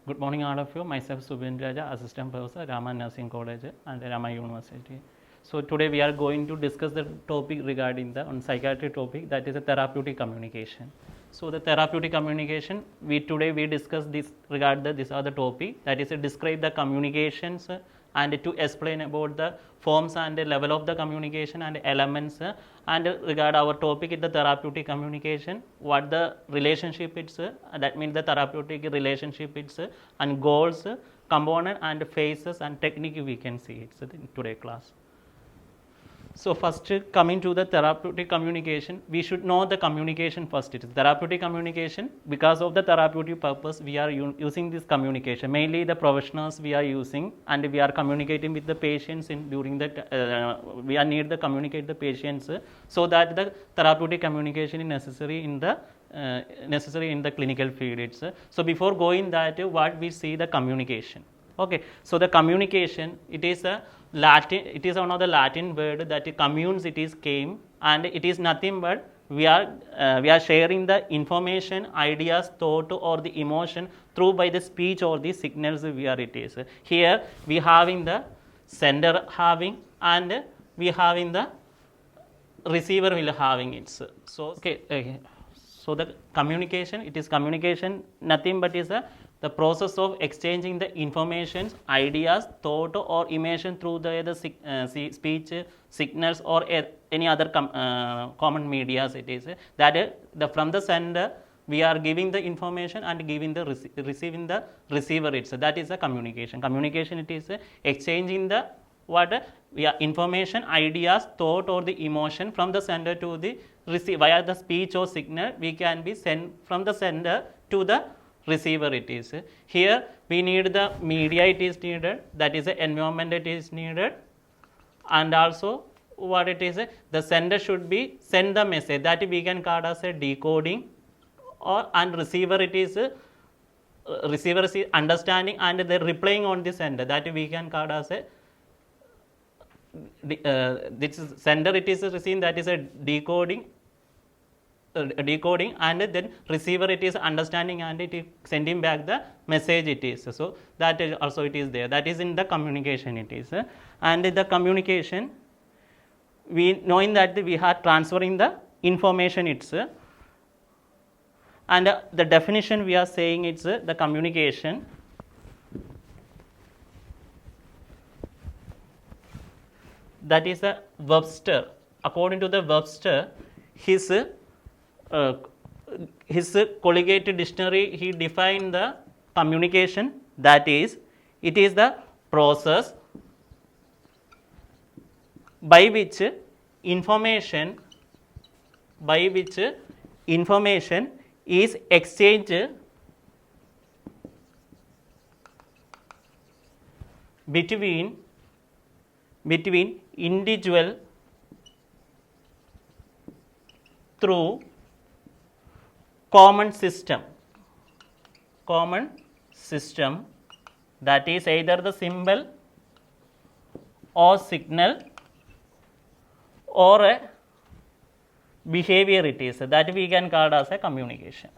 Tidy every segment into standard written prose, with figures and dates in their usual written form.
Good morning, all of you. Myself, Subin Raja, Assistant Professor, Rama Nursing College and Rama University. So today we are going to discuss the topic regarding the psychiatry topic, that is a therapeutic communication. So the therapeutic communication, today we discuss this regard this other topic, that is to describe the communications and to explain about the forms and the level of the communication and elements and regard our topic is the therapeutic communication, what the relationship it's that means the therapeutic relationship it's and goals, component and phases and technique we can see it's in today class. So first coming to the therapeutic communication, we should know the communication first. It is therapeutic communication. Because of the therapeutic purpose, we are using this communication. Mainly the professionals we are using, and we are communicating with the patients during the we are need to communicate the patients so that the therapeutic communication is necessary in the clinical field. So before going that, what we see the communication. Okay, so the communication, it is a Latin, it is one of the Latin word that communes, it is came, and it is nothing but we are sharing the information, ideas, thought or the emotion through by the speech or the signals we are it is. Here we having the sender having and we having the receiver will having it. So okay, so the communication, it is communication nothing but is the process of exchanging the information, ideas, thought or emotion through the speech, signals or any other common medias. It is that from the sender we are giving the information and giving the receiving the receiver. It's that is a communication. Communication, it is exchanging the information, ideas, thought or the emotion from the sender to the receive via the speech or signal. We can be sent from the sender to the receiver. It is here we need the media, it is needed, that is the environment it is needed, and also what it is the sender should be send the message, that we can call as a decoding, or and receiver, it is receiver is understanding and they replying on the sender, that we can call as a this is sender, it is receiving, that is a decoding and then receiver, it is understanding and it is sending back the message. It is so that is also it is there, that is in the communication. It is and the communication, we knowing that we are transferring the information. It's and the definition we are saying, it's the communication that is a Webster. According to the Webster, his collegiate dictionary, he defined the communication, that is it is the process by which information is exchanged between individual through common system, that is either the symbol or signal or a behavior. It is that we can call as a communication.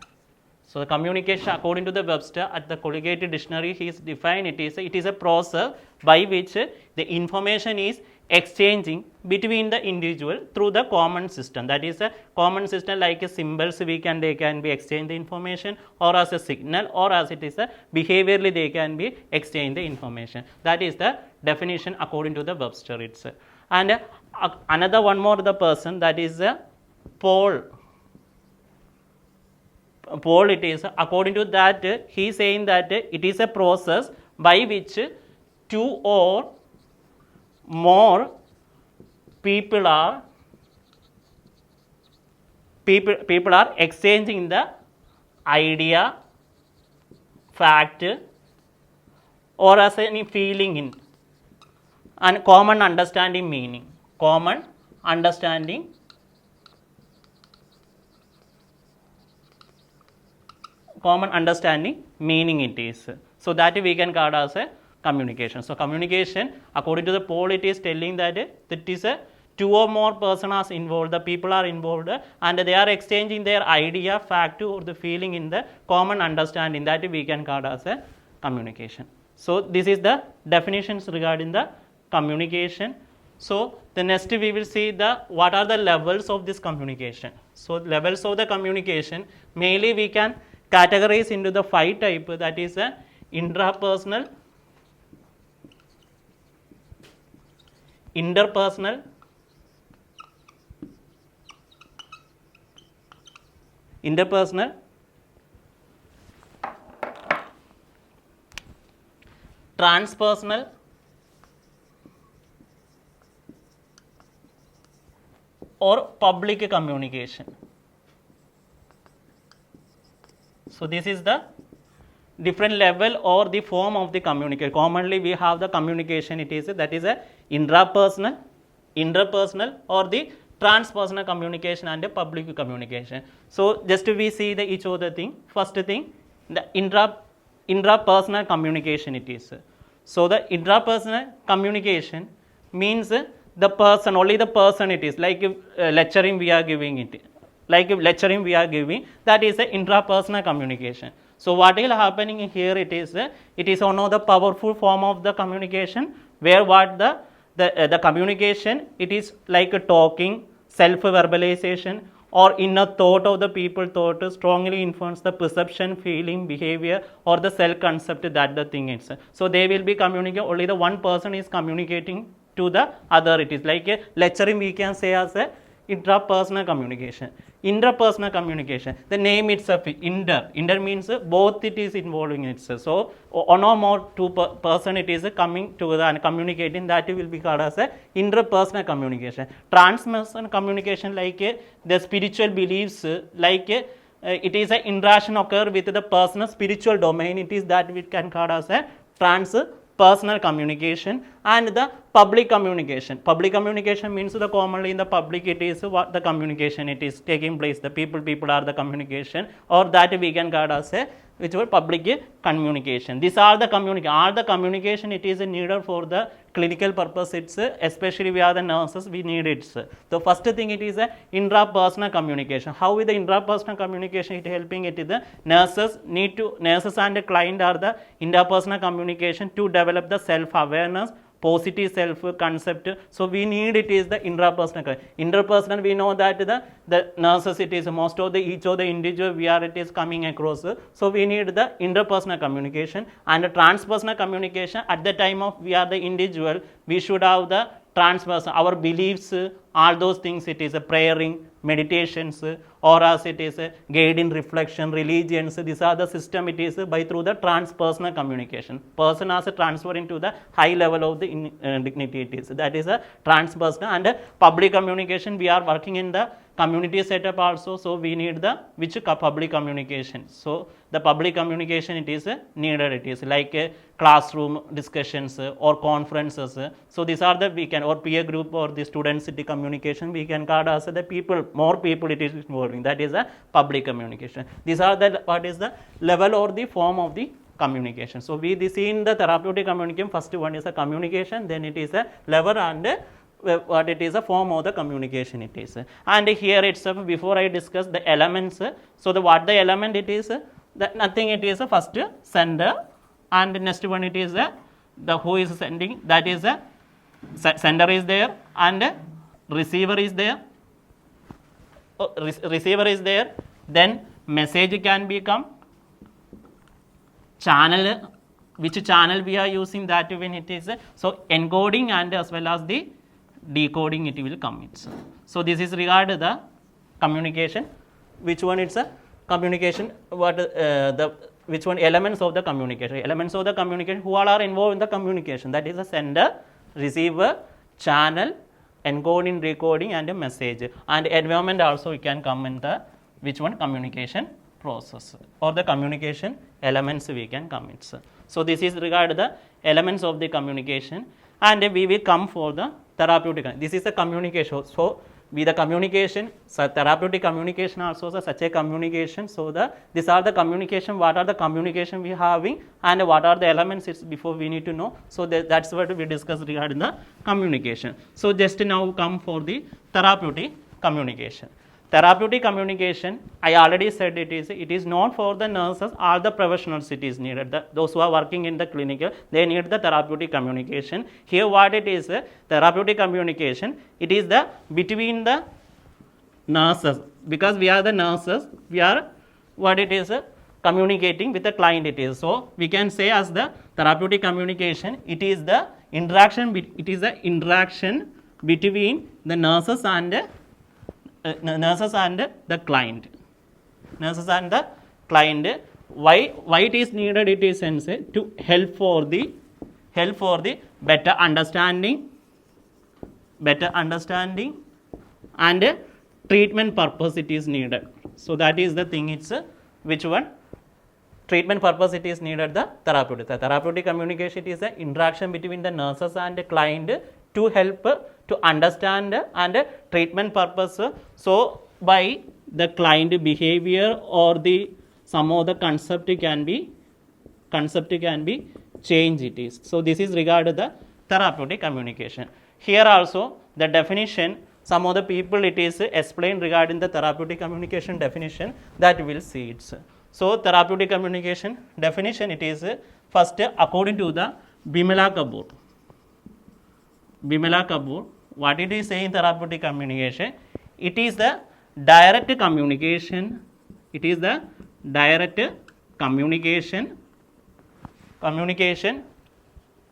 So the communication, according to the Webster at the collegiate dictionary, he is defined, it is a process by which the information is exchanging between the individual through the common system. That is a common system like a symbols, they can be exchange the information, or as a signal, or as it is a behaviorally they can be exchange the information. That is the definition according to the Webster itself. And another one more the person, that is Paul, it is according to that he is saying that it is a process by which two or more people are exchanging the idea, fact or as any feeling in and common understanding meaning, it is. So that we can call as a communication. So communication, according to the Paul, it is telling that it is a two or more persons are involved, the people are involved, and they are exchanging their idea, fact or the feeling in the common understanding, that we can call as a communication. So this is the definitions regarding the communication. So the next we will see the what are the levels of this communication. So levels of the communication mainly we can categorize into the 5 type, that is a intrapersonal, interpersonal, transpersonal, or public communication. So this is the different level or the form of the communication. Commonly we have the communication, it is that is a intrapersonal, interpersonal, or the transpersonal communication and a public communication. So just we see the each other thing. First thing, the intrapersonal communication it is. So the intrapersonal communication means the person, only the person it is, like lecturing we are giving it, like lecturing we are giving, that is a intrapersonal communication. So what is happening here, it is one of the powerful form of the communication, where what the communication, it is like a talking, self verbalization, or inner thought of the people thought strongly influence the perception, feeling, behavior, or the self concept that the thing is. So they will be communicating, only the one person is communicating to the other. It is like a lecturing we can say as a intrapersonal communication. Interpersonal communication, the name itself, inter means both it is involving itself. So one or more two person it is coming together and communicating, that will be called as a interpersonal communication. Transpersonal communication, like the spiritual beliefs, like it is an interaction occur with the personal spiritual domain, it is that we can call as a transpersonal communication. And the public communication, means the commonly in the public it is what the communication it is taking place, the people are the communication, or that we can call as a which were public communication. These are the communication it is needed for the clinical purpose, it's especially we are the nurses, we need it. The first thing it is a intrapersonal communication. How with the intrapersonal communication it helping, it is the nurses and the client are the interpersonal communication to develop the self awareness, positive self concept. So we need it is the intrapersonal. Interpersonal, we know that the nurses it is most of the each of the individual we are it is coming across. So we need the interpersonal communication. And the transpersonal communication, at the time of we are the individual, we should have the transpersonal, our beliefs, all those things it is a praying, meditations, or as it is a guiding reflection, religions. These are the system it is by through the transpersonal communication. Person as a transferring to the high level of the dignity it is, that is a transpersonal. And public communication, we are working in the community setup also, so we need the public communication. So the public communication it is needed, it is like classroom discussions or conferences. So these are the we can, or peer group or the student city communication, we can call as the people, more people it is involving, that is a public communication. These are the what is the level or the form of the communication. So we see in the therapeutic communication, first one is a communication, then it is a level, and what it is a form of the communication it is. And here itself, before I discuss the elements, so the what the element it is, that nothing it is a first sender, and next one it is the who is sending, that is a sender is there, and receiver is there, then message can become channel, which channel we are using, that when it is so encoding and as well as the decoding it will come. So this is regarding the communication. Which one it's a communication, what which one elements of the communication, who all are involved in the communication, that is a sender, receiver, channel, encoding, decoding, and a message. And environment also we can come in the which one communication process, or the communication elements we can come in. So this is regarding the elements of the communication. And we will come for the therapeutic. This is the communication. So with the communication, so therapeutic communication also is such a communication. So these are the communication, what are the communication we having, and what are the elements it's before we need to know. So that's what we discussed regarding the communication. So just now come for the therapeutic communication. therapeutic communication, I already said it is not for the nurses, all the professionals it is needed. Those who are working in the clinical, they need the therapeutic communication. Here what it is, therapeutic communication, it is the between the nurses, because we are the nurses, we are what it is, communicating with the client it is. So we can say as the therapeutic communication, it is the interaction between the nurses and the client. Nurses and the client. Why it is needed? It is to help for the better understanding and treatment purpose it is needed. So that is the thing. It's which one? Treatment purpose it is needed the therapeutic. The therapeutic communication, it is the interaction between the nurses and the client to help to understand and treatment purpose. So by the client behavior or the some of the concept can be changed it is. So this is regarding the therapeutic communication. Here also the definition, some of the people it is explained regarding the therapeutic communication definition, that we will see it. So therapeutic communication definition, it is first according to the Bimala Kapoor, what it is saying therapeutic communication, it is the direct communication,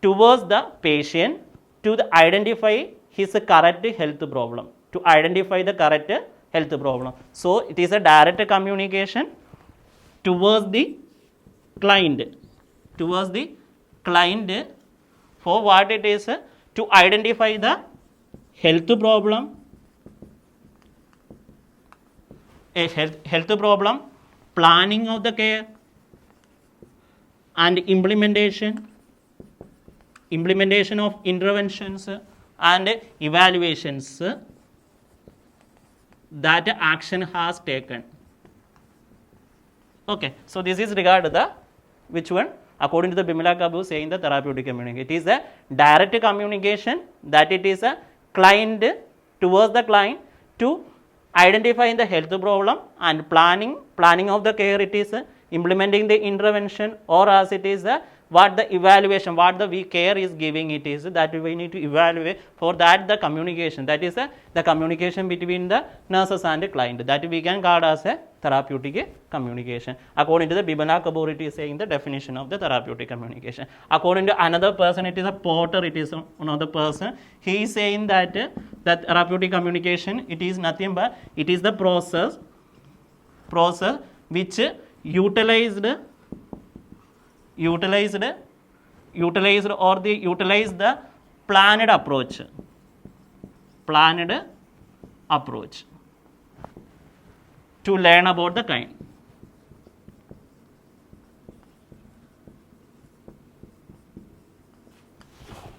towards the patient to identify his correct health problem, So it is a direct communication towards the client, for what it is, to identify the health problem, planning of the care and implementation of interventions and evaluations that action has taken. Okay, so this is regarding the which one? According to the Bimala Kapoor saying the therapeutic communication, it is a direct communication, that it is a client towards the client to identifying the health problem and planning of the care, it is implementing the intervention, or as it is what the evaluation, what the care is giving, it is that we need to evaluate. For that the communication, that is the communication between the nurses and the client, that we can call as a therapeutic communication. According to the Bimala Kapoor, it is saying the definition of the therapeutic communication. According to another person, it is a Porter, it is another person, he is saying that that therapeutic communication, it is nothing but it is the process which utilize the planned approach to learn about the kind.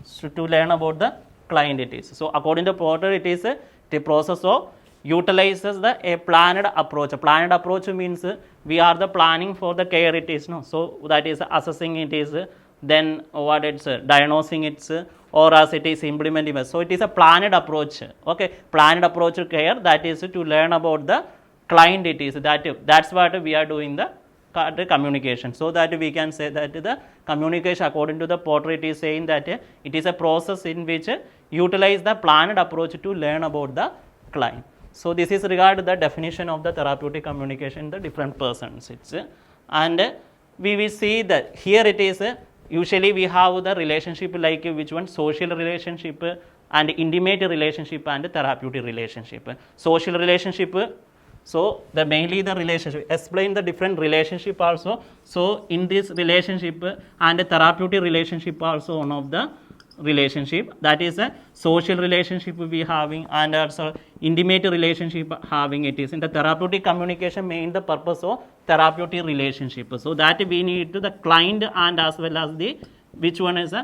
So to learn about the client it is. So according to Porter, it is the process of utilizes a planned approach. Planned approach means we are the planning for the care it is, no. So that is assessing it is, then what it's diagnosing it, or as it is implementing. So it is a planned approach. Okay, planned approach to care, that is to learn about the client it is, that's what we are doing the communication. So that we can say that the communication according to the Porter, it is saying that it is a process in which utilize the planned approach to learn about the client. So this is regarding the definition of the therapeutic communication, the different persons. And we will see that here it is usually we have the relationship like which one? Social relationship and intimate relationship and therapeutic relationship. Social relationship, so the mainly the relationship, explain the different relationship also. So in this relationship and therapeutic relationship also one of the relationship, that is a social relationship we having and also intimate relationship having. It is in the therapeutic communication main the purpose of therapeutic relationship. So that we need to the client and as well as the which one is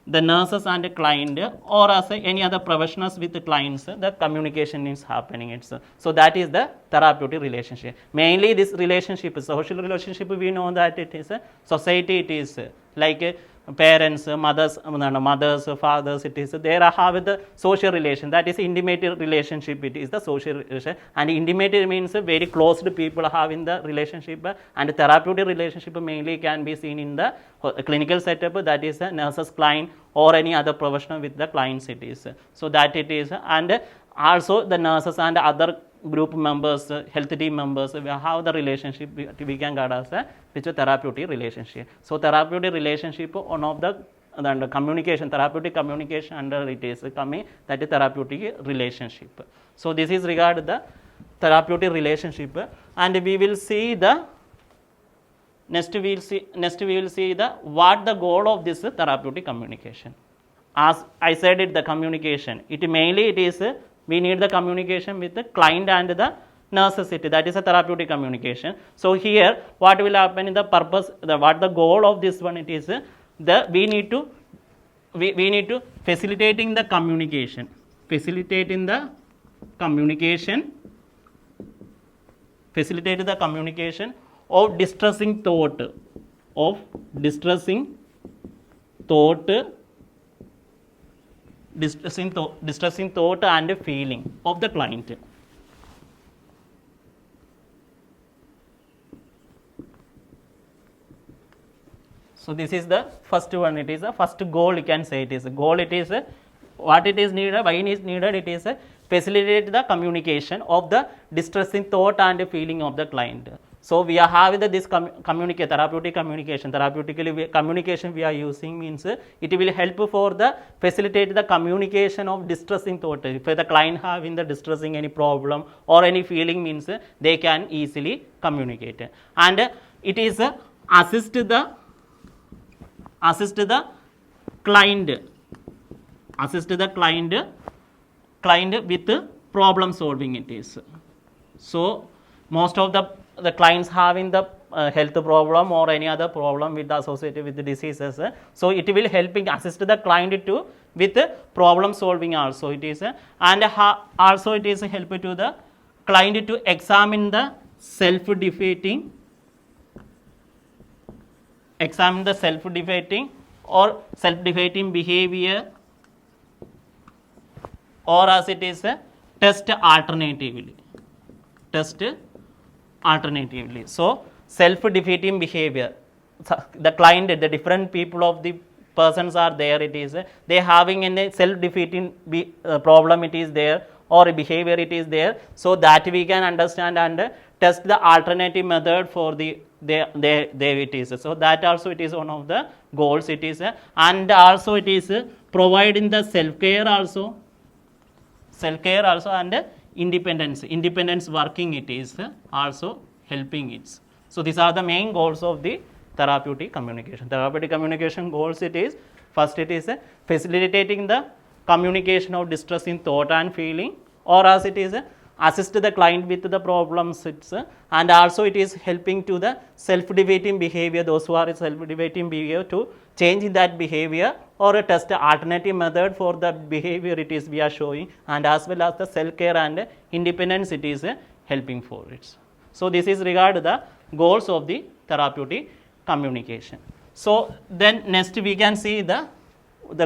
the nurses and the client, or as any other professionals with the clients, the communication is happening. So that is the therapeutic relationship. Mainly this relationship, social relationship, we know that it is a society, it is like parents, mothers, fathers, it is there have the social relation, that is intimate relationship, it is the social relation, and intimate means very closed people having the relationship, and therapeutic relationship mainly can be seen in the clinical setup, that is the nurses client or any other professional with the clients it is. So that it is, and also the nurses and other group members, health team members, we have the relationship we can guard as a which a therapeutic relationship. So therapeutic relationship, one of the communication, therapeutic communication under it is coming, that is therapeutic relationship. So this is regard the therapeutic relationship, and we will see the next we will see the what the goal of this therapeutic communication. As I said it, the communication, it mainly it is we need the communication with the client and the nurses, that is a therapeutic communication. So here what will happen in the purpose, what the goal of this one, it is we need to facilitating the communication, facilitating the communication of distressing thought, distressing thought and feeling of the client. So this is the first one, it is the first goal, you can say it is a goal, it is what it is needed, why it is needed, it is facilitate the communication of the distressing thought and feeling of the client. So we are having this therapeutic communication. Therapeutically communication we are using means it will help for the facilitate the communication of distressing thought. If the client having the distressing any problem or any feeling means they can easily communicate, and it is assist the client with problem solving it is. So most of the clients having the health problem or any other problem with associated with the diseases, so it will helping assist the client to with problem solving also it is, and also it is help to the client to examine the self-defeating or self-defeating behavior, or as it is test alternatively. So self-defeating behavior, the client, the different people of the persons are there, it is they having a self-defeating problem it is there, or a behavior it is there, so that we can understand and test the alternative method for the it is. So that also it is one of the goals it is, and also it is providing the self-care also and independence working it is also helping it. So these are the main goals of the therapeutic communication. Therapeutic communication goals it is, first it is facilitating the communication of distressing thought and feeling, or as it is assist the client with the problems, and also it is helping to the self-defeating behavior, those who are self-defeating behavior, to change in that behavior or test the alternative method for the behavior it is we are showing, and as well as the self-care and independence it is helping for it. So this is regard the goals of the therapeutic communication. So then next we can see the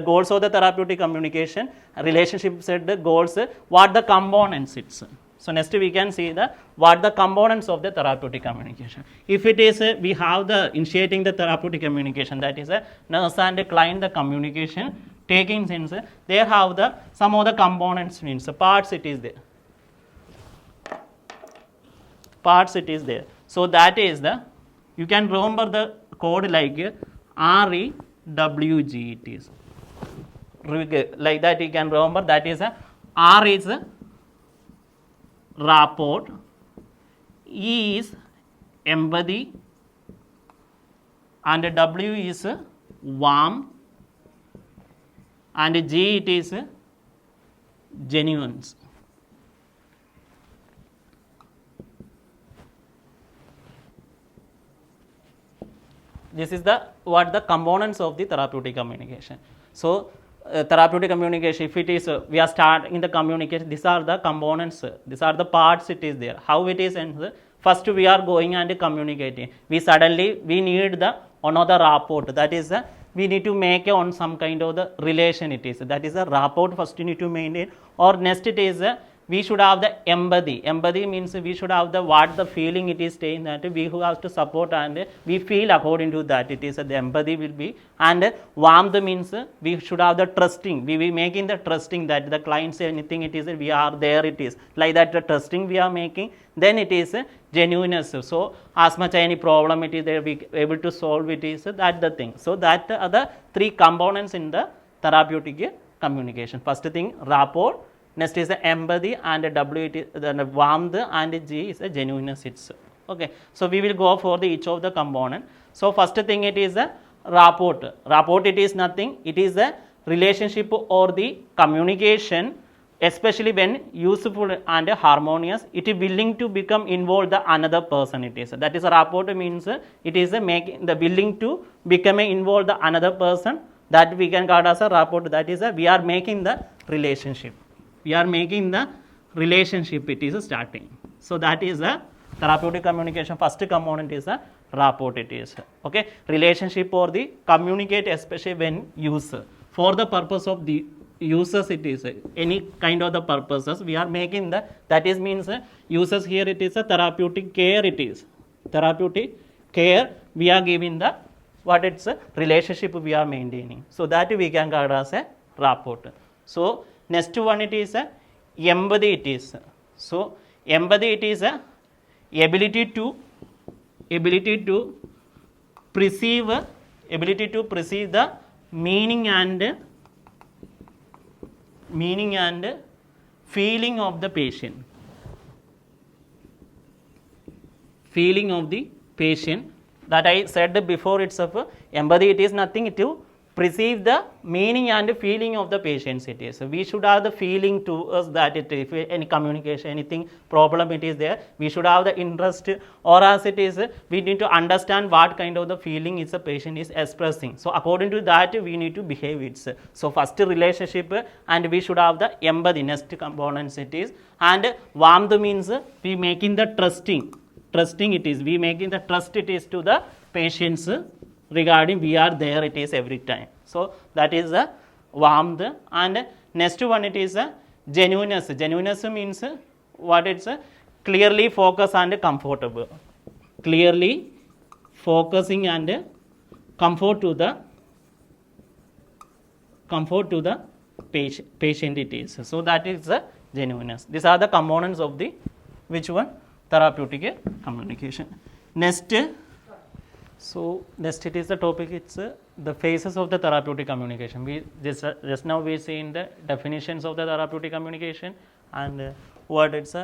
goals of the therapeutic communication, relationship set the goals, what the components it's. So next we can see what the components of the therapeutic communication. If it is we have the initiating the therapeutic communication, that is a nurse and a client the communication taking sense, they have the some of the components means parts it is there. So that is you can remember the code like REWG it is. Like that you can remember, that is R is rapport, E is empathy, and W is warm, and G it is genuine. This is what the components of the therapeutic communication. So therapeutic communication, if it is we are starting the communication, these are the components, these are the parts it is there. How it is, and first we are going and communicating, we need the another rapport, that is we need to make on some kind of the relation it is. That is a rapport first you need to maintain, or next it is we should have the empathy. Empathy means we should have the what the feeling it is saying, that we who have to support and we feel according to that it is the empathy will be. And warmth means we should have the trusting, we will making the trusting that the client say anything it is we are there, it is like that the trusting we are making. Then it is genuineness, so as much any problem it is there we able to solve it is that the thing. So that are the three components in the therapeutic communication. First thing rapport, next is the empathy, and W it is the warmth, and G is a genuineness itself. Okay, so we will go for the each of the component. So first thing it is a rapport. Rapport it is nothing, it is a relationship or the communication, especially when useful and harmonious, it is willing to become involved the another person it is. That is a rapport means it is a making the willing to become involved the another person, that we can call as a rapport. That is a we are making the relationship. We are making the relationship it is starting. So that is a therapeutic communication. First component is a rapport it is. Okay, relationship or the communicate, especially when use for the purpose of the users it is any kind of the purposes we are making the, that is means users here it is a therapeutic care it is. Therapeutic care we are giving the what it's a relationship we are maintaining. So that we can call as a rapport. So next one it is a empathy it is. So empathy it is a ability to perceive the meaning and feeling of the patient. Feeling of the patient, that I said before itself, empathy it is nothing to perceive the meaning and feeling of the patients it is. We should have the feeling to us that it, if any communication, anything problem it is there, we should have the interest, or as it is we need to understand what kind of the feeling is the patient is expressing. So according to that we need to behave it. So first relationship, and we should have the empathy, next components it is. And warmth means we making the trusting it is, we making the trust it is to the patients regarding we are there it is every time. So that is a warmth. And next one it is a genuineness. Genuineness means what it's a clearly focus and comfortable, clearly focusing and comfort to the patient it is. So that is the genuineness. These are the components of the which one therapeutic communication. Next, so next it is the topic, it's the phases of the therapeutic communication. We just now we seen the definitions of the therapeutic communication, and what it's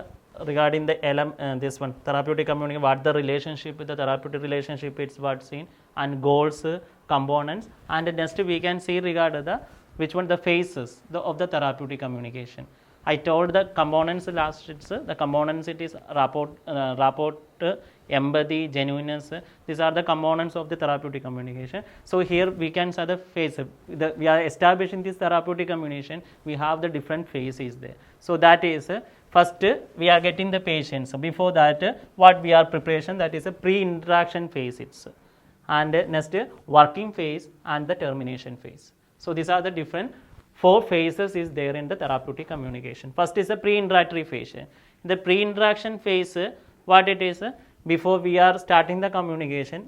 regarding the this one therapeutic communication, what the relationship with the therapeutic relationship it's what seen, and goals, components. And next we can see regarding the which one the phases of the therapeutic communication. I told the components last, it's the components it is rapport, empathy, genuineness. These are the components of the therapeutic communication. So here we can see the phase. We are establishing this therapeutic communication. We have the different phases there. So that is first we are getting the patients. Before that, what we are preparation, that is a pre-interaction phase. It's and next working phase and the termination phase. So these are the different 4 phases is there in the therapeutic communication. First is the pre-interactory phase. In the pre-interaction phase, what it is, before we are starting the communication,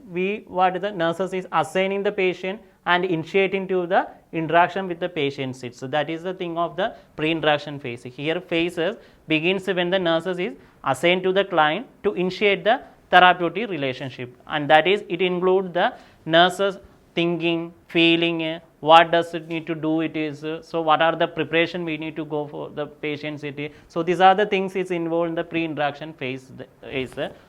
what the nurses is assigning the patient and initiating to the interaction with the patient. So that is the thing of the pre-interaction phase. Here phases begins when the nurses is assigned to the client to initiate the therapeutic relationship, and that is it includes the nurses thinking, feeling, what does it need to do it is, so what are the preparation we need to go for the patients it is. So these are the things is involved in the pre-interaction phase.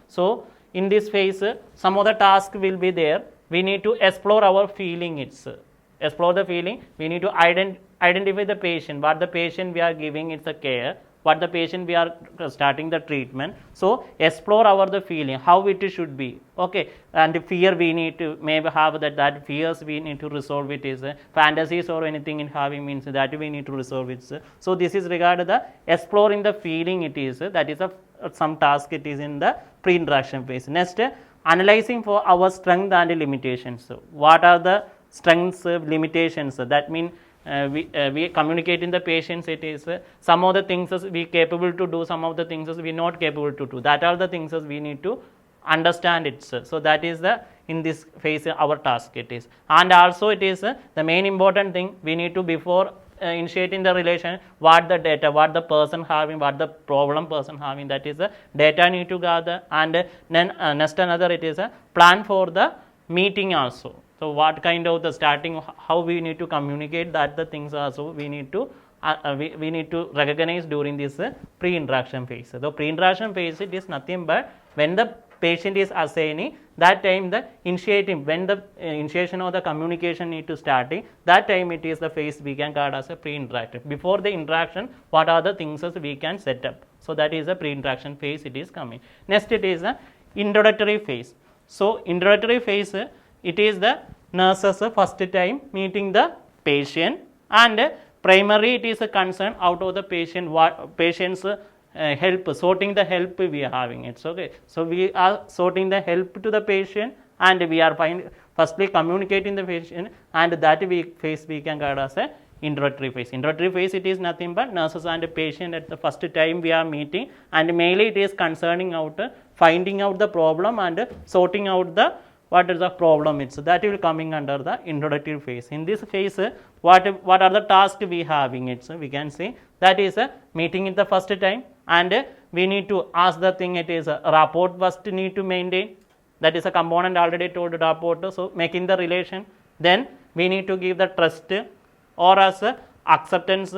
So in this phase some of the task will be there. We need to explore our feeling, explore the feeling. We need to identify the patient, what the patient we are giving it's a care, what the patient we are starting the treatment. So explore the feeling, how it should be. Okay, and fear we need to maybe have that fears we need to resolve it is fantasies or anything in having means that we need to resolve it. So this is regarding the exploring the feeling it is, that is some task it is in the pre-interaction phase. Next, analyzing for our strength and limitations. What are the strengths, limitations. That means we communicate in the patients, it is some of the things we capable to do, some of the things we not capable to do. That are the things we need to understand it. So that is the in this phase our task it is. And also it is the main important thing we need to, before initiating the relation, what the data, what the person having, what the problem person having, that is the data need to gather. And then next another it is a plan for the meeting also. So what kind of the starting, how we need to communicate, that the things also we need to we need to recognize during this pre-interaction phase. The pre-interaction phase, it is nothing but when the patient is assigning, that time the initiating, when the initiation of the communication need to starting, that time it is the phase we can call as a pre-interaction. Before the interaction, what are the things we can set up? So that is a pre-interaction phase it is coming. Next it is a introductory phase. So introductory phase, it is the nurses first time meeting the patient, and primary it is a concern out of the patient, what patient's help, sorting the help we are having it. Okay, so we are sorting the help to the patient, and we are firstly communicating the patient, and that phase we can call as a introductory phase. Introductory phase, it is nothing but nurses and patient at the first time we are meeting, and mainly it is concerning out finding out the problem and sorting out the what is the problem. It's that will coming under the introductory phase. In this phase, what are the tasks we having it? So we can say that is a meeting in the first time, and we need to ask the thing, it is a rapport first need to maintain, that is a component already told rapport. So making the relation, then we need to give the trust or as acceptance,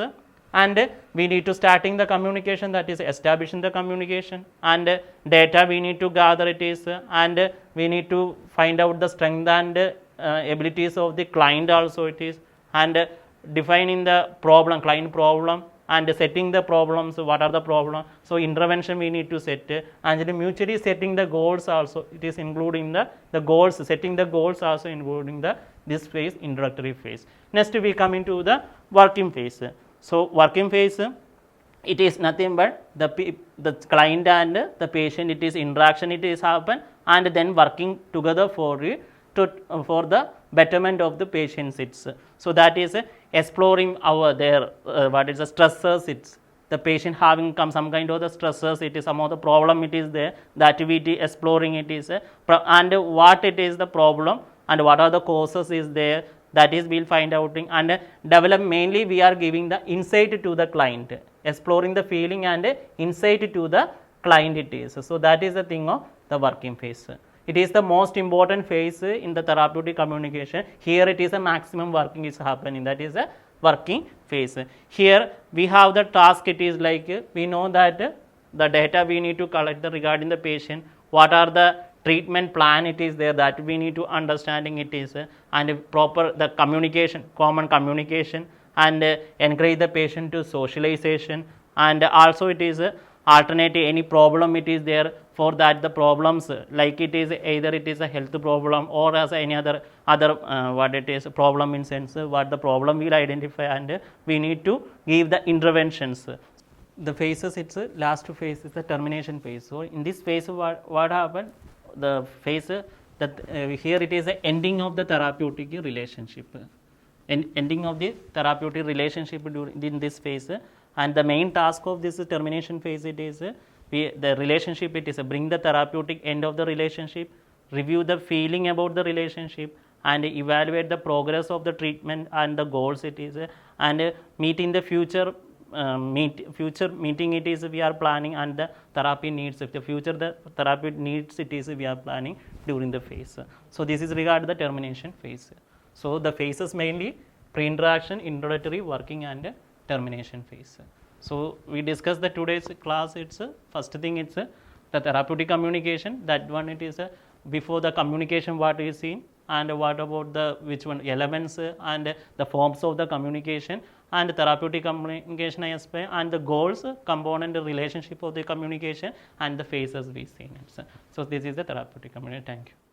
and we need to starting the communication, that is establishing the communication, and data we need to gather it is, and we need to find out the strength and abilities of the client also it is, and defining the problem, client problem, and setting the problems, what are the problems. So intervention we need to set, and mutually setting the goals also, it is including the goals, setting the goals also including the this phase, introductory phase. Next we come into the working phase. So working phase, it is nothing but the client and the patient, it is interaction it is happen, and then working together for the betterment of the patients. It's so that is exploring our what is the stressors, it's the patient having some kind of the stressors, it is some of the problem it is there, the activity exploring it is and what it is the problem and what are the causes is there, that is we'll find out, and develop, mainly we are giving the insight to the client, exploring the feeling and insight to the client it is. So that is the thing of the working phase. It is the most important phase in the therapeutic communication. Here it is a maximum working is happening, that is a working phase. Here we have the task, it is like we know that the data we need to collect regarding the patient, what are the treatment plan it is there, that we need to understanding it is, and proper the communication, common communication, and encourage the patient to socialization, and also it is alternative any problem it is there, for that the problems like it is either it is a health problem or as any other what it is problem in sense what the problem will identify, and we need to give the interventions. The phases, it's last phase is the termination phase. So in this phase what happened, the phase that here it is the ending of the therapeutic relationship, ending of the therapeutic relationship in this phase, and the main task of this termination phase, it is the relationship, it is bring the therapeutic end of the relationship, review the feeling about the relationship, and evaluate the progress of the treatment and the goals it is, and meet in the future future meeting it is we are planning, and the therapy needs, if the future the therapy needs it is we are planning during the phase. So this is regard the termination phase. So the phases mainly pre-interaction, introductory, working, and termination phase. So we discussed the today's class, it's first thing it's the therapeutic communication, that one it is before the communication what we seen, and what about the which one elements and the forms of the communication, and therapeutic communication I explain, and the goals, component, relationship of the communication, and the phases we seen. So this is the therapeutic communication. Thank you.